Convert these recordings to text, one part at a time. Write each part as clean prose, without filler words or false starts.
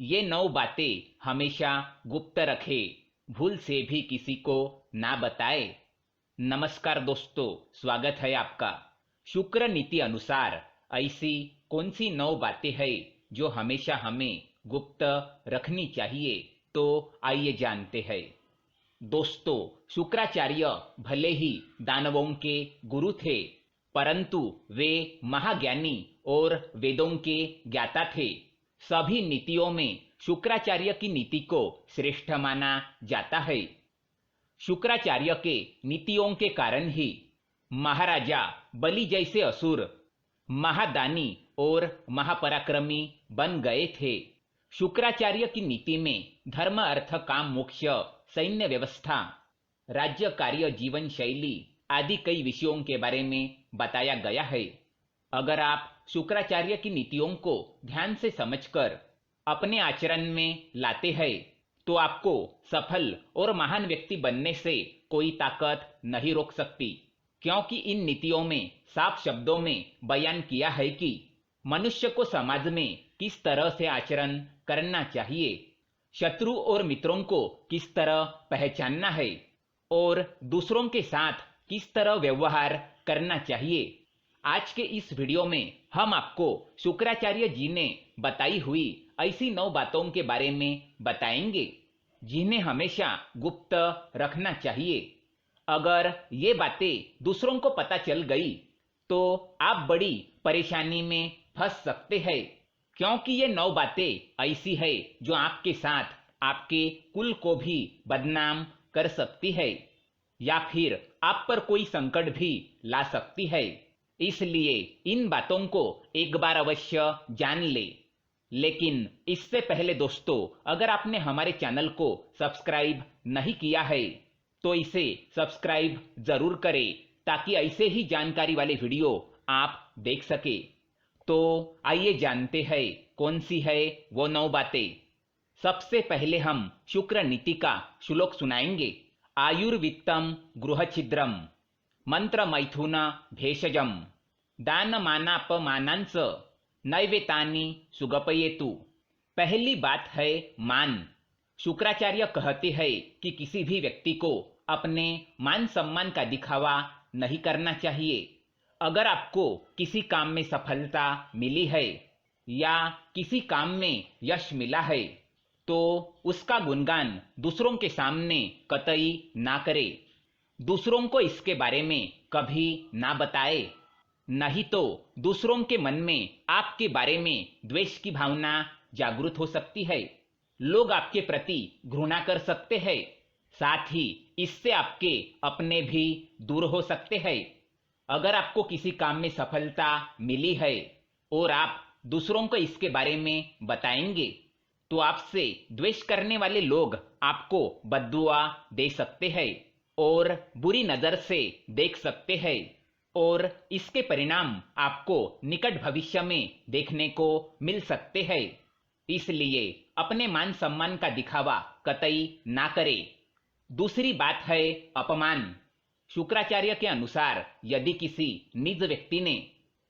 ये 9 बातें हमेशा गुप्त रखे, भूल से भी किसी को ना बताए। नमस्कार दोस्तों, स्वागत है आपका। शुक्र नीति अनुसार ऐसी कौन सी 9 बातें हैं जो हमेशा हमें गुप्त रखनी चाहिए, तो आइए जानते हैं। दोस्तों, शुक्राचार्य भले ही दानवों के गुरु थे, परंतु वे महाज्ञानी और वेदों के ज्ञाता थे। सभी नीतियों में शुक्राचार्य की नीति को श्रेष्ठ माना जाता है। शुक्राचार्य के नीतियों के कारण ही महाराजा बलि जैसे असुर महादानी और महापराक्रमी बन गए थे। शुक्राचार्य की नीति में धर्म, अर्थ, काम, मोक्ष, सैन्य व्यवस्था, राज्य कार्य, जीवन शैली आदि कई विषयों के बारे में बताया गया है। अगर आप शुक्राचार्य की नीतियों को ध्यान से समझकर अपने आचरण में लाते हैं, तो आपको सफल और महान व्यक्ति बनने से कोई ताकत नहीं रोक सकती, क्योंकि इन नीतियों में साफ शब्दों में बयान किया है कि मनुष्य को समाज में किस तरह से आचरण करना चाहिए, शत्रु और मित्रों को किस तरह पहचानना है और दूसरों के साथ किस तरह व्यवहार करना चाहिए। आज के इस वीडियो में हम आपको शुक्राचार्य जी ने बताई हुई ऐसी 9 बातों के बारे में बताएंगे, जिन्हें हमेशा गुप्त रखना चाहिए। अगर ये बातें दूसरों को पता चल गई तो आप बड़ी परेशानी में फंस सकते हैं, क्योंकि ये 9 बातें ऐसी है जो आपके साथ आपके कुल को भी बदनाम कर सकती है या फिर आप पर कोई संकट भी ला सकती है। इसलिए इन बातों को एक बार अवश्य जान ले। लेकिन इससे पहले दोस्तों, अगर आपने हमारे चैनल को सब्सक्राइब नहीं किया है तो इसे सब्सक्राइब जरूर करें, ताकि ऐसे ही जानकारी वाले वीडियो आप देख सके। तो आइए जानते हैं कौन सी है वो 9 बातें। सबसे पहले हम शुक्र नीति का श्लोक सुनाएंगे। आयुर्वित्तम गृहछिद्रम मंत्र मैथुन भेषजम दानमानापमानांस नैवेतानि सुगपयेतु। पहली बात है मान। शुक्राचार्य कहते हैं कि किसी भी व्यक्ति को अपने मान सम्मान का दिखावा नहीं करना चाहिए। अगर आपको किसी काम में सफलता मिली है या किसी काम में यश मिला है, तो उसका गुणगान दूसरों के सामने कतई ना करे। दूसरों को इसके बारे में कभी ना बताए, नहीं तो दूसरों के मन में आपके बारे में द्वेष की भावना जागृत हो सकती है। लोग आपके प्रति घृणा कर सकते हैं, साथ ही इससे आपके अपने भी दूर हो सकते हैं। अगर आपको किसी काम में सफलता मिली है और आप दूसरों को इसके बारे में बताएंगे, तो आपसे द्वेष करने वाले लोग आपको बद्दुआ दे सकते हैं और बुरी नजर से देख सकते हैं, और इसके परिणाम आपको निकट भविष्य में देखने को मिल सकते हैं। इसलिए अपने मान सम्मान का दिखावा कतई ना करें। दूसरी बात है अपमान। शुक्राचार्य के अनुसार यदि किसी निज व्यक्ति ने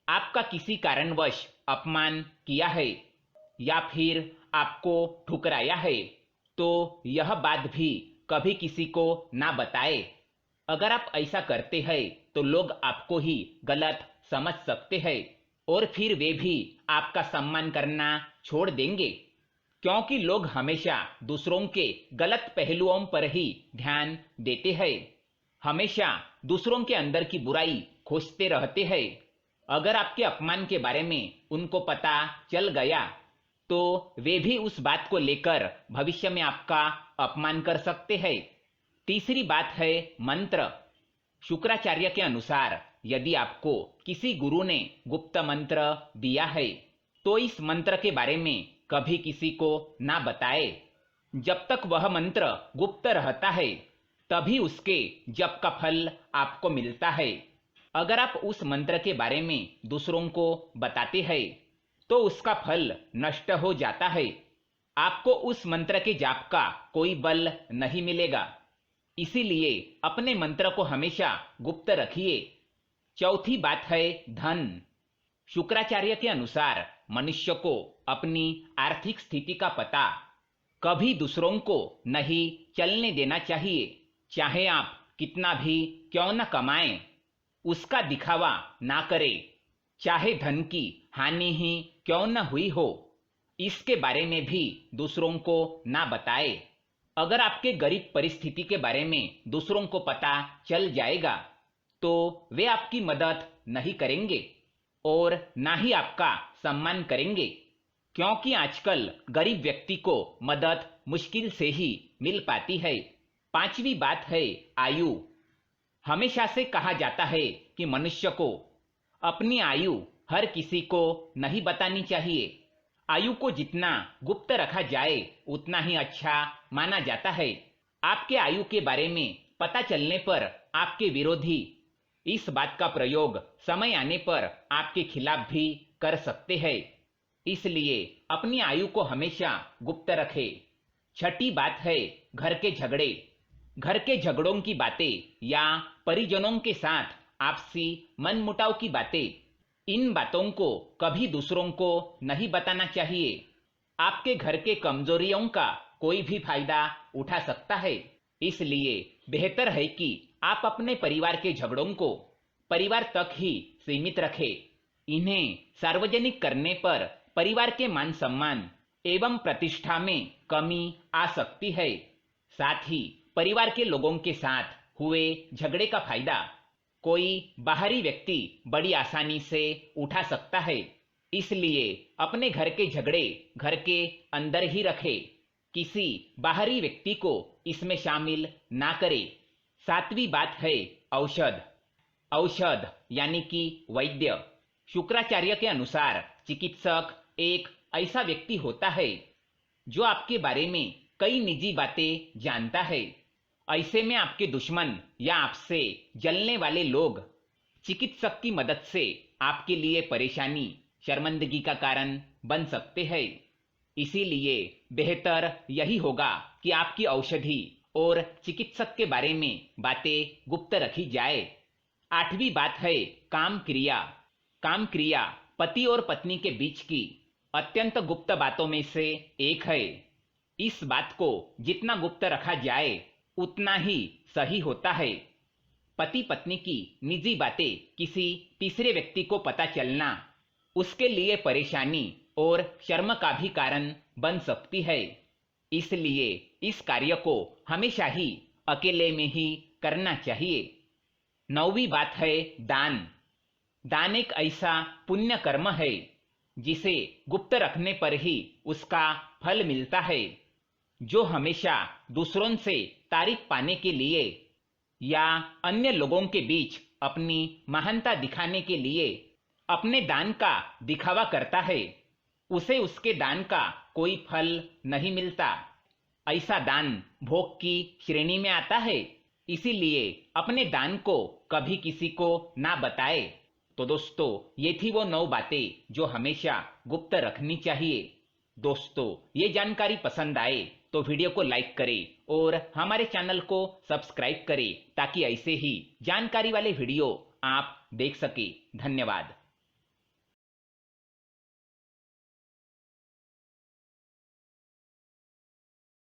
आपका किसी कारणवश अपमान किया है या फिर आपको ठुकराया है, तो यह बात भी कभी किसी को ना बताए। अगर आप ऐसा करते हैं तो लोग आपको ही गलत समझ सकते हैं और फिर वे भी आपका सम्मान करना छोड़ देंगे, क्योंकि लोग हमेशा दूसरों के गलत पहलुओं पर ही ध्यान देते हैं, हमेशा दूसरों के अंदर की बुराई खोजते रहते हैं। अगर आपके अपमान के बारे में उनको पता चल गया तो वे भी उस बात को लेकर भविष्य में आपका अपमान कर सकते हैं। तीसरी बात है मंत्र। शुक्राचार्य के अनुसार यदि आपको किसी गुरु ने गुप्त मंत्र दिया है, तो इस मंत्र के बारे में कभी किसी को ना बताए। जब तक वह मंत्र गुप्त रहता है, तभी उसके जप का फल आपको मिलता है। अगर आप उस मंत्र के बारे में दूसरों को बताते हैं, तो उसका फल नष्ट हो जाता है। आपको उस मंत्र के जाप का कोई बल नहीं मिलेगा। इसीलिए अपने मंत्र को हमेशा गुप्त रखिए। चौथी बात है धन। शुक्राचार्य के अनुसार मनुष्य को अपनी आर्थिक स्थिति का पता कभी दूसरों को नहीं चलने देना चाहिए। चाहे आप कितना भी क्यों न कमाएं, उसका दिखावा ना करें। चाहे धन की हानि ही क्यों न हुई हो, इसके बारे में भी दूसरों को ना बताएं। अगर आपके गरीब परिस्थिति के बारे में दूसरों को पता चल जाएगा तो वे आपकी मदद नहीं करेंगे और ना ही आपका सम्मान करेंगे, क्योंकि आजकल गरीब व्यक्ति को मदद मुश्किल से ही मिल पाती है। पांचवी बात है आयु। हमेशा से कहा जाता है कि मनुष्य को अपनी आयु हर किसी को नहीं बतानी चाहिए। आयु को जितना गुप्त रखा जाए उतना ही अच्छा माना जाता है। आपके आयु के बारे में पता चलने पर आपके विरोधी इस बात का प्रयोग समय आने पर आपके खिलाफ भी कर सकते हैं। इसलिए अपनी आयु को हमेशा गुप्त रखें। छठी बात है घर के झगड़े। घर के झगड़ों की बातें या परिजनों के साथ आपसी मनमुटाव की बातें, इन बातों को कभी दूसरों को नहीं बताना चाहिए। आपके घर के कमजोरियों का कोई भी फायदा उठा सकता है। इसलिए बेहतर है कि आप अपने परिवार के झगड़ों को परिवार तक ही सीमित रखें। इन्हें सार्वजनिक करने पर परिवार के मान सम्मान एवं प्रतिष्ठा में कमी आ सकती है। साथ ही परिवार के लोगों के साथ हुए झगड़े का फायदा कोई बाहरी व्यक्ति बड़ी आसानी से उठा सकता है। इसलिए अपने घर के झगड़े घर के अंदर ही रखें, किसी बाहरी व्यक्ति को इसमें शामिल ना करें। सातवीं बात है औषध। औषध यानी कि वैद्य। शुक्राचार्य के अनुसार चिकित्सक एक ऐसा व्यक्ति होता है जो आपके बारे में कई निजी बातें जानता है। ऐसे में आपके दुश्मन या आपसे जलने वाले लोग चिकित्सक की मदद से आपके लिए परेशानी, शर्मिंदगी का कारण बन सकते हैं। इसीलिए बेहतर यही होगा कि आपकी औषधि और चिकित्सक के बारे में बातें गुप्त रखी जाए। आठवीं बात है काम क्रिया। काम क्रिया पति और पत्नी के बीच की अत्यंत गुप्त बातों में से एक है। इस बात को जितना गुप्त रखा जाए उतना ही सही होता है। पति पत्नी की निजी बातें किसी तीसरे व्यक्ति को पता चलना उसके लिए परेशानी और शर्म का भी कारण बन सकती है। इसलिए इस कार्य को हमेशा ही अकेले में ही करना चाहिए। नौवीं बात है दान। दान एक ऐसा पुण्य कर्म है जिसे गुप्त रखने पर ही उसका फल मिलता है। जो हमेशा दूसरों से तारीफ पाने के लिए या अन्य लोगों के बीच अपनी महानता दिखाने के लिए अपने दान का दिखावा करता है, उसे उसके दान का कोई फल नहीं मिलता। ऐसा दान भोग की श्रेणी में आता है। इसीलिए अपने दान को कभी किसी को ना बताए। तो दोस्तों, ये थी वो 9 बातें जो हमेशा गुप्त रखनी चाहिए। दोस्तों, ये जानकारी पसंद आए तो वीडियो को लाइक करें और हमारे चैनल को सब्सक्राइब करें ताकि ऐसे ही जानकारी वाले वीडियो आप देख सके। धन्यवाद।